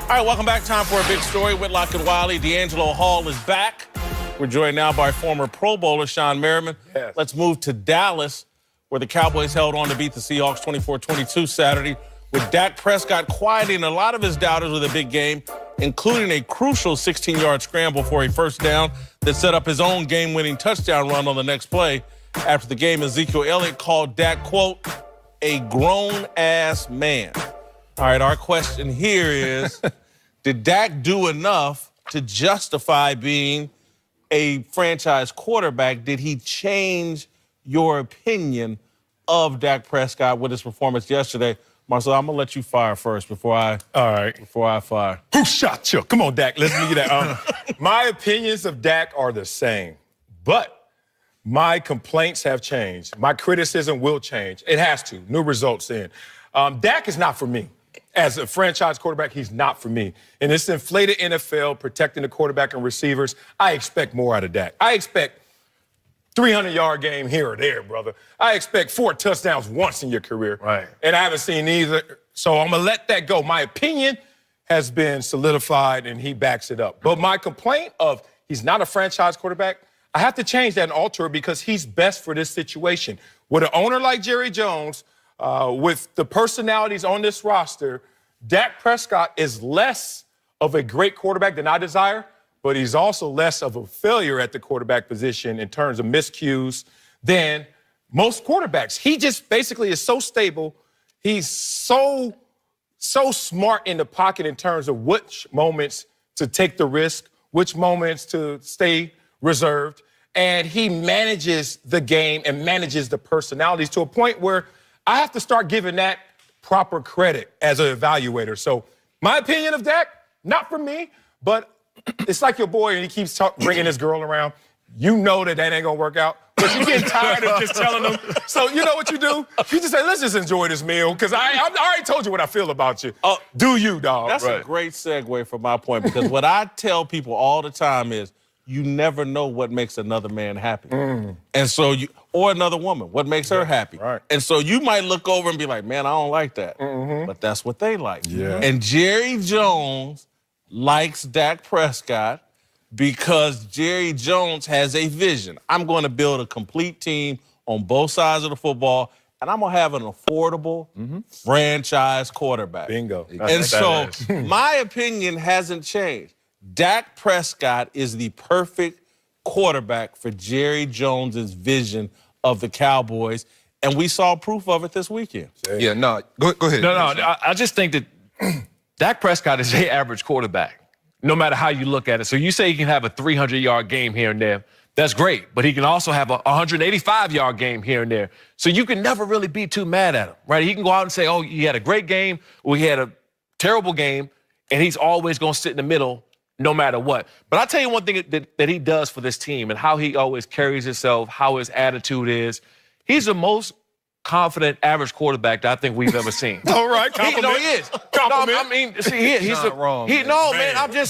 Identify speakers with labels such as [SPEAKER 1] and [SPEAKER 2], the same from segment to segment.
[SPEAKER 1] All right, welcome back. Time for a big story. Whitlock and Wiley. D'Angelo Hall is back. We're joined now by former Pro Bowler Sean Merriman.
[SPEAKER 2] Yes.
[SPEAKER 1] Let's move to Dallas, where the Cowboys held on to beat the Seahawks 24-22 Saturday, with Dak Prescott quieting a lot of his doubters with a big game, including a crucial 16-yard scramble for a first down that set up his own game-winning touchdown run on the next play. After the game, Ezekiel Elliott called Dak, quote, a grown-ass man. All right, our question here is, did Dak do enough to justify being a franchise quarterback? Did he change your opinion of Dak Prescott with his performance yesterday? Marcel, I'm gonna let you fire first before I fire.
[SPEAKER 2] Who shot you? Come on, Dak. Let's get that. My opinions of Dak are the same, but my complaints have changed. My criticism will change. It has to. New results in. Dak is not for me. As a franchise quarterback, he's not for me. In this inflated NFL, protecting the quarterback and receivers, I expect more out of Dak. I expect 300-yard game here or there, brother. I expect 4 touchdowns once in your career.
[SPEAKER 1] Right.
[SPEAKER 2] And I haven't seen either. So I'm going to let that go. My opinion has been solidified, and he backs it up. But my complaint of he's not a franchise quarterback, I have to change that and alter it because he's best for this situation. With an owner like Jerry Jones, with the personalities on this roster, Dak Prescott is less of a great quarterback than I desire, but he's also less of a failure at the quarterback position in terms of miscues than most quarterbacks. He just basically is so stable. He's so smart in the pocket in terms of which moments to take the risk, which moments to stay reserved, and he manages the game and manages the personalities to a point where I have to start giving that proper credit as an evaluator. So my opinion of Dak, not for me, but it's like your boy and he keeps bringing his girl around. You know that ain't going to work out, but you're getting tired of just telling them. So you know what you do? You just say, let's just enjoy this meal because I already told you what I feel about you. Do you, dog?
[SPEAKER 1] That's a great segue from my point because what I tell people all the time is you never know what makes another man happy. And so or another woman, what makes her happy.
[SPEAKER 2] Right.
[SPEAKER 1] And so you might look over and be like, man, I don't like that. But that's what they like.
[SPEAKER 2] Yeah.
[SPEAKER 1] And Jerry Jones likes Dak Prescott because Jerry Jones has a vision. I'm going to build a complete team on both sides of the football, and I'm going to have an affordable franchise quarterback.
[SPEAKER 2] Bingo.
[SPEAKER 1] And so my opinion hasn't changed. Dak Prescott is the perfect quarterback for Jerry Jones's vision of the Cowboys, and we saw proof of it this weekend.
[SPEAKER 3] Yeah, no, go ahead.
[SPEAKER 4] No, I just think that Dak Prescott is an average quarterback, no matter how you look at it. So you say he can have a 300-yard game here and there. That's great, but he can also have a 185-yard game here and there. So you can never really be too mad at him, right? He can go out and say, oh, he had a great game, or he had a terrible game, and he's always going to sit in the middle no matter what. But I'll tell you one thing that he does for this team and how he always carries himself, how his attitude is. He's the most confident average quarterback that I think we've ever seen.
[SPEAKER 2] All right, compliment.
[SPEAKER 4] He is.
[SPEAKER 2] Compliment.
[SPEAKER 4] No, I mean, see, he's
[SPEAKER 3] not wrong.
[SPEAKER 4] Man,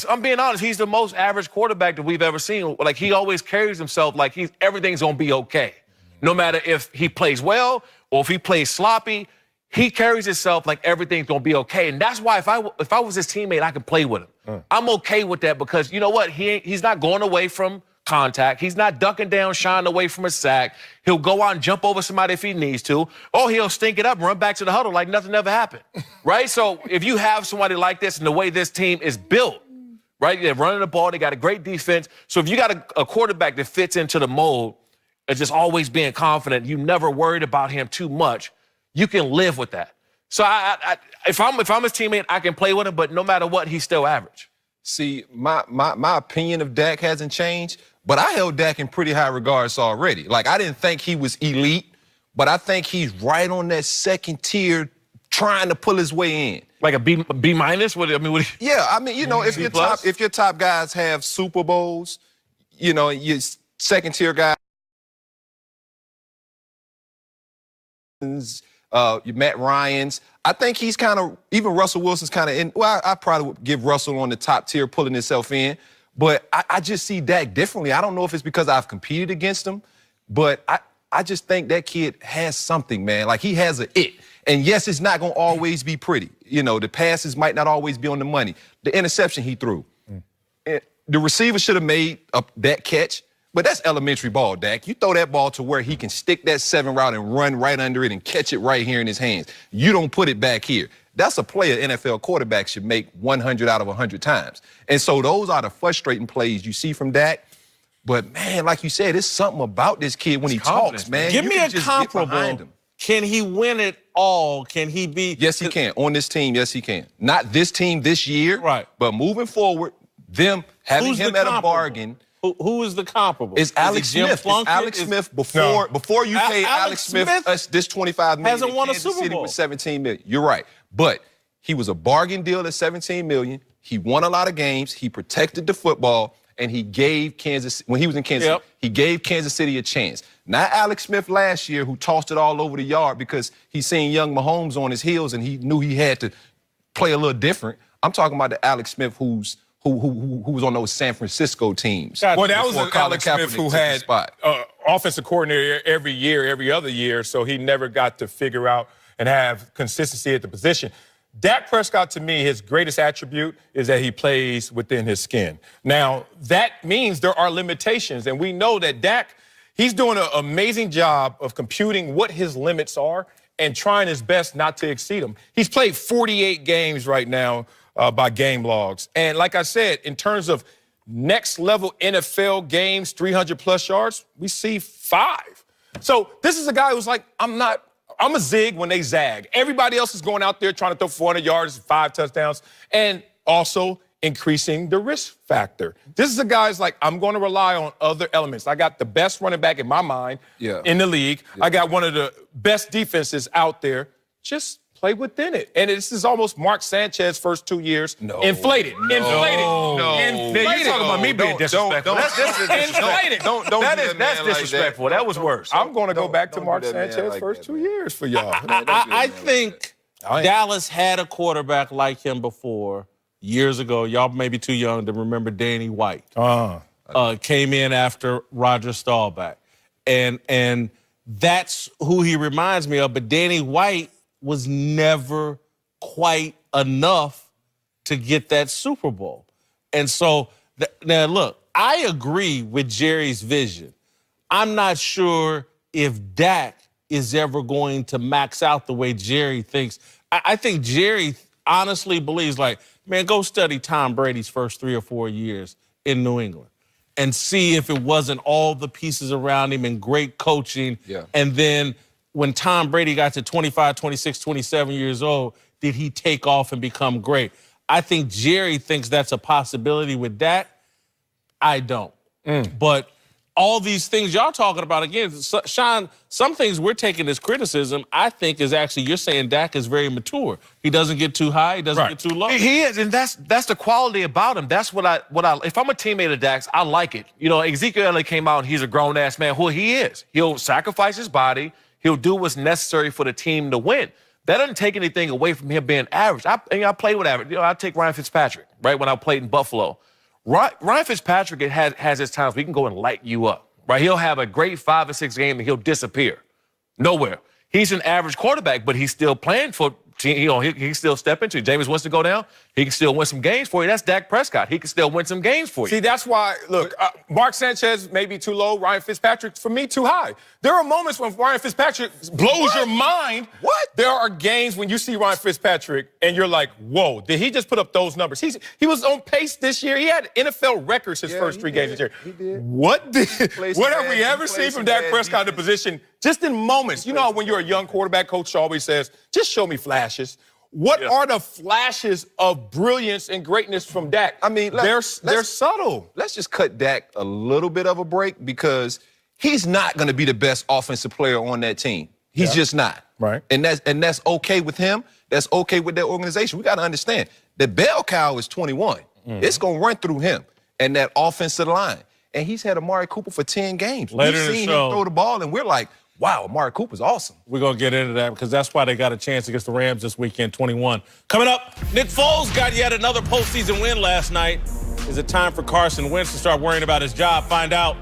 [SPEAKER 4] I'm being honest. He's the most average quarterback that we've ever seen. Like, he always carries himself like everything's going to be okay. No matter if he plays well or if he plays sloppy, he carries himself like everything's going to be okay. And that's why if I was his teammate, I could play with him. I'm okay with that because, you know what? He's not going away from contact. He's not ducking down, shying away from a sack. He'll go out and jump over somebody if he needs to, or he'll stink it up and run back to the huddle like nothing ever happened, right? So if you have somebody like this and the way this team is built, right, they're running the ball, they got a great defense. So if you got a quarterback that fits into the mold of just always being confident, you never worried about him too much, you can live with that. So if I'm his teammate, I can play with him, but no matter what, he's still average.
[SPEAKER 3] See, my opinion of Dak hasn't changed, but I held Dak in pretty high regards already. Like, I didn't think he was elite, but I think he's right on that second tier trying to pull his way in.
[SPEAKER 4] Like a B minus?
[SPEAKER 3] Yeah, I mean, you know, if your top guys have Super Bowls, you know, your second tier guys, your Matt Ryans, I think he's kind of, even Russell Wilson's kind of in, well, I probably would give Russell on the top tier pulling himself in, but I just see Dak differently. I don't know if it's because I've competed against him, but I just think that kid has something, man. Like, he has a it. And yes, it's not going to always be pretty. You know, the passes might not always be on the money. The interception he threw. The receiver should have made that catch, but that's elementary ball, Dak. You throw that ball to where he can stick that 7 route and run right under it and catch it right here in his hands. You don't put it back here. That's a play an NFL quarterback should make 100 out of 100 times. And so those are the frustrating plays you see from Dak. But, man, like you said, it's something about this kid when he talks, man.
[SPEAKER 1] Give me a
[SPEAKER 3] just
[SPEAKER 1] comparable. Can he win it all? Can he be?
[SPEAKER 3] Yes, he can. On this team, yes, he can. Not this team this year,
[SPEAKER 1] right?
[SPEAKER 3] But moving forward, them having him at a bargain.
[SPEAKER 1] Who is the comparable?
[SPEAKER 3] It's Alex Smith. It's Alex Smith before you paid Alex Smith this $25 million.
[SPEAKER 1] Hasn't won a Super
[SPEAKER 3] City
[SPEAKER 1] Bowl
[SPEAKER 3] with $17 million. You're right. But he was a bargain deal at $17 million. He won a lot of games. He protected the football, and he gave when he was in Kansas City, he gave Kansas City a chance. Not Alex Smith last year, who tossed it all over the yard because he seen young Mahomes on his heels and he knew he had to play a little different. I'm talking about the Alex Smith who was on those San Francisco teams.
[SPEAKER 2] Well, that was Alex Smith who had offensive coordinator every year, every other year, so he never got to figure out and have consistency at the position. Dak Prescott, to me, his greatest attribute is that he plays within his skin. Now, that means there are limitations, and we know that Dak, he's doing an amazing job of computing what his limits are and trying his best not to exceed them. He's played 48 games right now by game logs. And like I said, in terms of next-level NFL games, 300-plus yards, we see 5. So this is a guy who's like, I'm a zig when they zag. Everybody else is going out there trying to throw 400 yards, 5 touchdowns, and also increasing the risk factor. This is a guy who's like, I'm going to rely on other elements. I got the best running back in my mind in the league. I got one of the best defenses out there. Just play within it. And this is almost Mark Sanchez's first 2 years. Inflated. Inflated.
[SPEAKER 4] You're talking about me being disrespectful. That's
[SPEAKER 2] inflated.
[SPEAKER 4] That's disrespectful. That was worse.
[SPEAKER 2] I'm going to go back to Mark Sanchez's first 2 years for y'all.
[SPEAKER 1] I think Dallas had a quarterback like him before years ago. Y'all may be too young to remember Danny White. Came in after Roger Staubach. And that's who he reminds me of. But Danny White was never quite enough to get that Super Bowl. And so, now look, I agree with Jerry's vision. I'm not sure if Dak is ever going to max out the way Jerry thinks. I think Jerry honestly believes, like, man, go study Tom Brady's first 3 or 4 years in New England and see if it wasn't all the pieces around him and great coaching. And then when Tom Brady got to 25, 26, 27 years old, did he take off and become great? I think Jerry thinks that's a possibility with Dak. I don't. But all these things y'all talking about, again, Sean, some things we're taking as criticism, I think is actually, you're saying Dak is very mature. He doesn't get too high, he doesn't get too low.
[SPEAKER 4] He is, and that's the quality about him. That's what I if I'm a teammate of Dak's, I like it. You know, Ezekiel Elliott came out and he's a grown-ass man. Well, he is. He'll sacrifice his body. He'll do what's necessary for the team to win. That doesn't take anything away from him being average. I played with average. You know, I take Ryan Fitzpatrick, right, when I played in Buffalo. Ryan Fitzpatrick has his times where he can go and light you up, right? He'll have a great 5 or 6 game and he'll disappear. Nowhere. He's an average quarterback, but he's still playing for, you know, he can still step into it. Jameis wants to go down. He can still win some games for you. That's Dak Prescott. He can still win some games for you.
[SPEAKER 2] See, that's why, look, Mark Sanchez may be too low. Ryan Fitzpatrick, for me, too high. There are moments when Ryan Fitzpatrick blows your mind. There are games when you see Ryan Fitzpatrick and you're like, whoa, did he just put up those numbers? He was on pace this year. He had NFL records his first 3 games this year.
[SPEAKER 3] He did.
[SPEAKER 2] What have we ever seen from Dak Prescott in the position? Just in moments. You know, when you're a young quarterback, coach always says, just show me flashes. What are the flashes of brilliance and greatness from Dak? I mean, they're subtle.
[SPEAKER 3] Let's just cut Dak a little bit of a break because he's not going to be the best offensive player on that team. He's just not.
[SPEAKER 2] Right.
[SPEAKER 3] And that's okay with him. That's okay with their organization. We got to understand the bell cow is 21. It's going to run through him and that offensive line. And he's had Amari Cooper for 10 games. We've seen him throw the ball, and we're like, wow, Amari Cooper's awesome.
[SPEAKER 1] We're going to get into that because that's why they got a chance against the Rams this weekend, 21. Coming up, Nick Foles got yet another postseason win last night. Is it time for Carson Wentz to start worrying about his job? Find out.